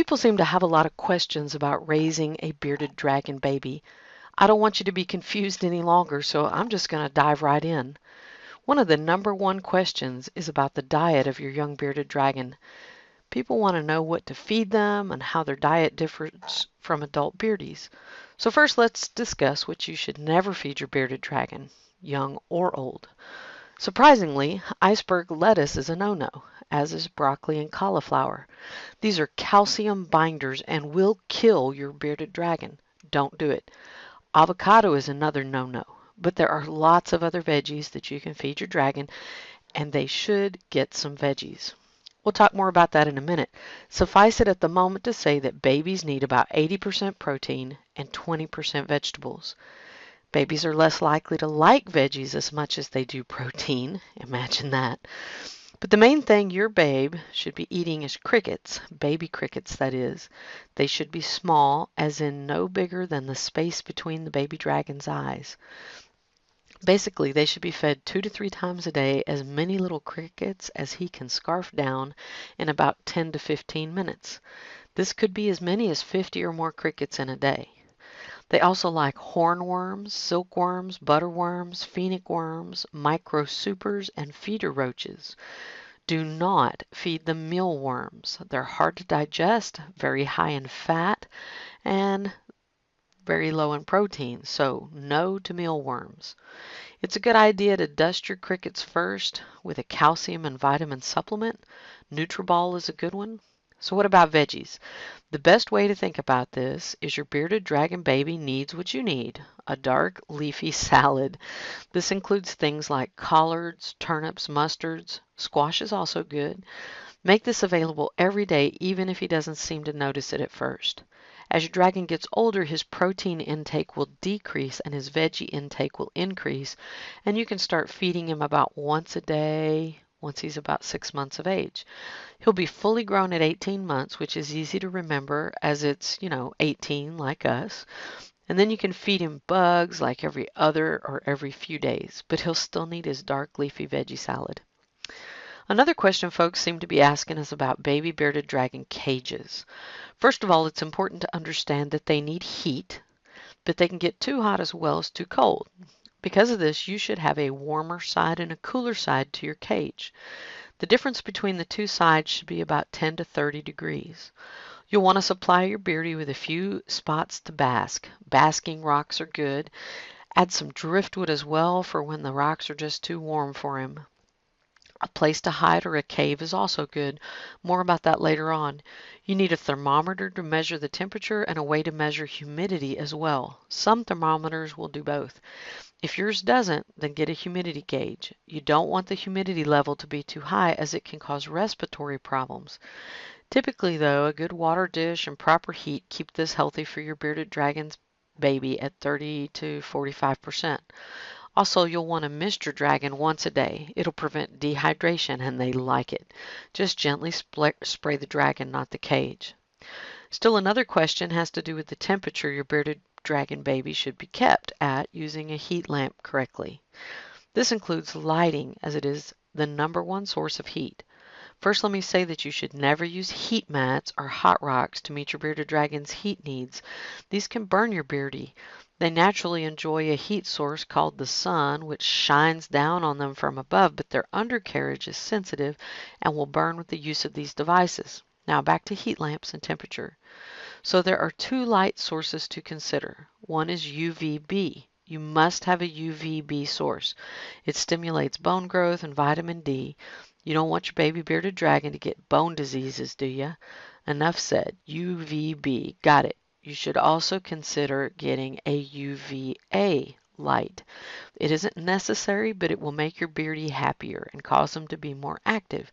People seem to have a lot of questions about raising a bearded dragon baby. I don't want you to be confused any longer, so I'm just going to dive right in. One of the number one questions is about the diet of your young bearded dragon. People want to know what to feed them and how their diet differs from adult beardies. So first, let's discuss what you should never feed your bearded dragon, young or old. Surprisingly, iceberg lettuce is a no-no, as is broccoli and cauliflower. These are calcium binders and will kill your bearded dragon. Don't do it. Avocado is another no-no, but there are lots of other veggies that you can feed your dragon, and they should get some veggies. We'll talk more about that in a minute. Suffice it at the moment to say that babies need about 80% protein and 20% vegetables. Babies are less likely to like veggies as much as they do protein. Imagine that. But the main thing your babe should be eating is crickets, baby crickets that is. They should be small, as in no bigger than the space between the baby dragon's eyes. Basically, they should be fed 2 to 3 times a day, as many little crickets as he can scarf down in about 10 to 15 minutes. This could be as many as 50 or more crickets in a day. They also like hornworms, silkworms, butterworms, phoenix worms, microsupers, and feeder roaches. Do not feed them mealworms. They're hard to digest, very high in fat, and very low in protein, so no to mealworms. It's a good idea to dust your crickets first with a calcium and vitamin supplement. Nutriball is a good one. So what about veggies? The best way to think about this is your bearded dragon baby needs what you need, a dark leafy salad. This includes things like collards, turnips, mustards. Squash is also good. Make this available every day, even if he doesn't seem to notice it at first. As your dragon gets older, his protein intake will decrease and his veggie intake will increase, and you can start feeding him about once a day once he's about 6 months of age. He'll be fully grown at 18 months, which is easy to remember as it's, 18 like us. And then you can feed him bugs like every other or every few days, but he'll still need his dark leafy veggie salad. Another question folks seem to be asking is about baby bearded dragon cages. First of all, it's important to understand that they need heat, but they can get too hot as well as too cold. Because of this, you should have a warmer side and a cooler side to your cage. The difference between the two sides should be about 10 to 30 degrees. You'll want to supply your beardie with a few spots to bask. Basking rocks are good. Add some driftwood as well for when the rocks are just too warm for him. A place to hide or a cave is also good. More about that later on. You need a thermometer to measure the temperature and a way to measure humidity as well. Some thermometers will do both. If yours doesn't, then get a humidity gauge. You don't want the humidity level to be too high as it can cause respiratory problems. Typically, though, a good water dish and proper heat keep this healthy for your bearded dragon's baby at 30 to 45%. Also, you'll want to mist your dragon once a day. It'll prevent dehydration and they like it. Just gently spray the dragon, not the cage. Still, another question has to do with the temperature your bearded dragon baby should be kept at using a heat lamp correctly. This includes lighting, as it is the number one source of heat. First, let me say that you should never use heat mats or hot rocks to meet your bearded dragon's heat needs. These can burn your beardie. They naturally enjoy a heat source called the sun, which shines down on them from above, but their undercarriage is sensitive and will burn with the use of these devices. Now back to heat lamps and temperature. So there are two light sources to consider. One is UVB. You must have a UVB source. It stimulates bone growth and vitamin D. You don't want your baby bearded dragon to get bone diseases, do you? Enough said. UVB. Got it. You should also consider getting a UVA light. It isn't necessary, but it will make your beardie happier and cause him to be more active.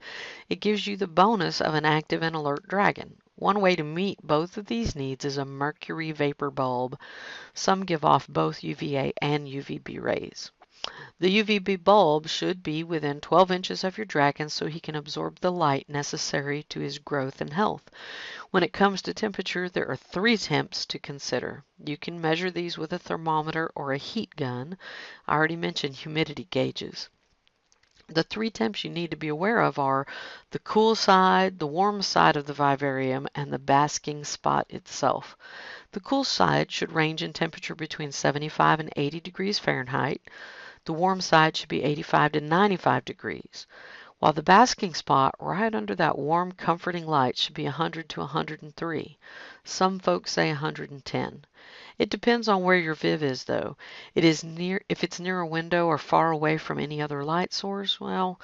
It gives you the bonus of an active and alert dragon. One way to meet both of these needs is a mercury vapor bulb. Some give off both UVA and UVB rays. The UVB bulb should be within 12 inches of your dragon so he can absorb the light necessary to his growth and health. When it comes to temperature, there are 3 temps to consider. You can measure these with a thermometer or a heat gun. I already mentioned humidity gauges. The three temps you need to be aware of are the cool side, the warm side of the vivarium, and the basking spot itself. The cool side should range in temperature between 75 and 80 degrees Fahrenheit. The warm side should be 85 to 95 degrees, while the basking spot right under that warm, comforting light should be 100 to 103. Some folks say 110. It depends on where your viv is, though. If it's near a window or far away from any other light source, well,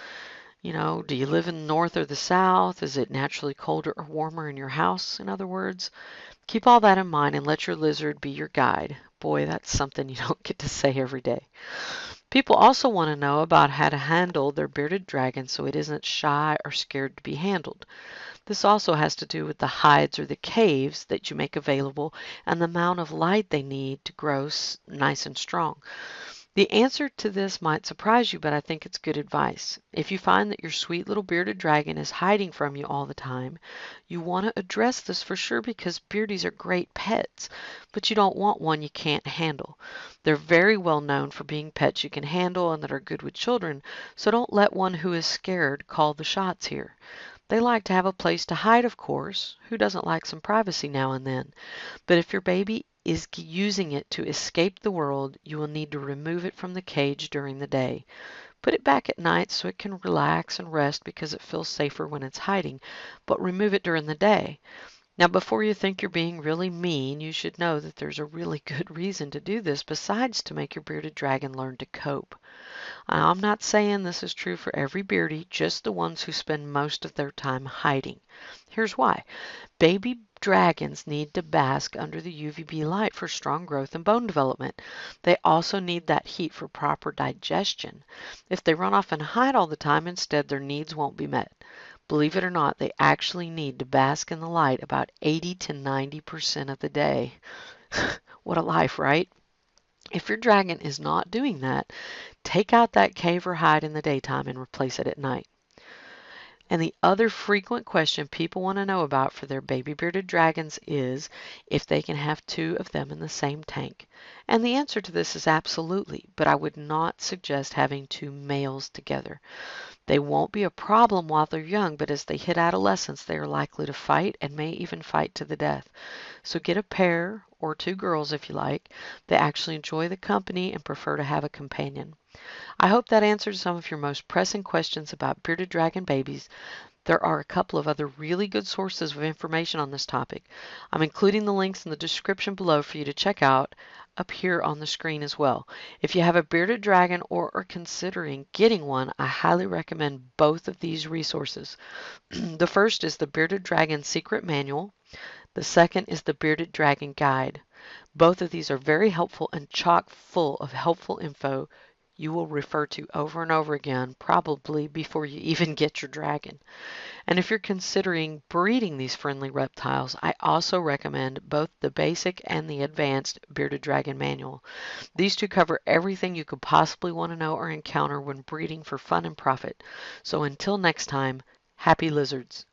do you live in the north or the south? Is it naturally colder or warmer in your house? In other words, keep all that in mind and let your lizard be your guide. Boy, that's something you don't get to say every day. People also want to know about how to handle their bearded dragon so it isn't shy or scared to be handled. This also has to do with the hides or the caves that you make available and the amount of light they need to grow nice and strong. The answer to this might surprise you, but I think it's good advice. If you find that your sweet little bearded dragon is hiding from you all the time, you want to address this for sure because beardies are great pets, but you don't want one you can't handle. They're very well known for being pets you can handle and that are good with children, so don't let one who is scared call the shots here. They like to have a place to hide, of course. Who doesn't like some privacy now and then? But if your baby is using it to escape the world, you will need to remove it from the cage during the day. Put it back at night so it can relax and rest because it feels safer when it's hiding, but remove it during the day. Now, before you think you're being really mean, you should know that there's a really good reason to do this besides to make your bearded dragon learn to cope. I'm not saying this is true for every beardie, just the ones who spend most of their time hiding. Here's why. Baby dragons need to bask under the UVB light for strong growth and bone development. They also need that heat for proper digestion. If they run off and hide all the time, instead their needs won't be met. Believe it or not, they actually need to bask in the light about 80 to 90% of the day. What a life, right? If your dragon is not doing that, take out that cave or hide in the daytime and replace it at night. And the other frequent question people want to know about for their baby bearded dragons is if they can have two of them in the same tank. And the answer to this is absolutely, but I would not suggest having two males together. They won't be a problem while they're young, but as they hit adolescence, they are likely to fight and may even fight to the death. So get a pair, or two girls if you like. They actually enjoy the company and prefer to have a companion. I hope that answers some of your most pressing questions about bearded dragon babies. There are a couple of other really good sources of information on this topic. I'm including the links in the description below for you to check out up here on the screen as well. If you have a bearded dragon or are considering getting one, I highly recommend both of these resources. The first is the Bearded Dragon Secret Manual. The second is the Bearded Dragon Guide. Both of these are very helpful and chock full of helpful info you will refer to over and over again, probably before you even get your dragon. And if you're considering breeding these friendly reptiles, I also recommend both the basic and the advanced Bearded Dragon Manual. These two cover everything you could possibly want to know or encounter when breeding for fun and profit. So until next time, happy lizards.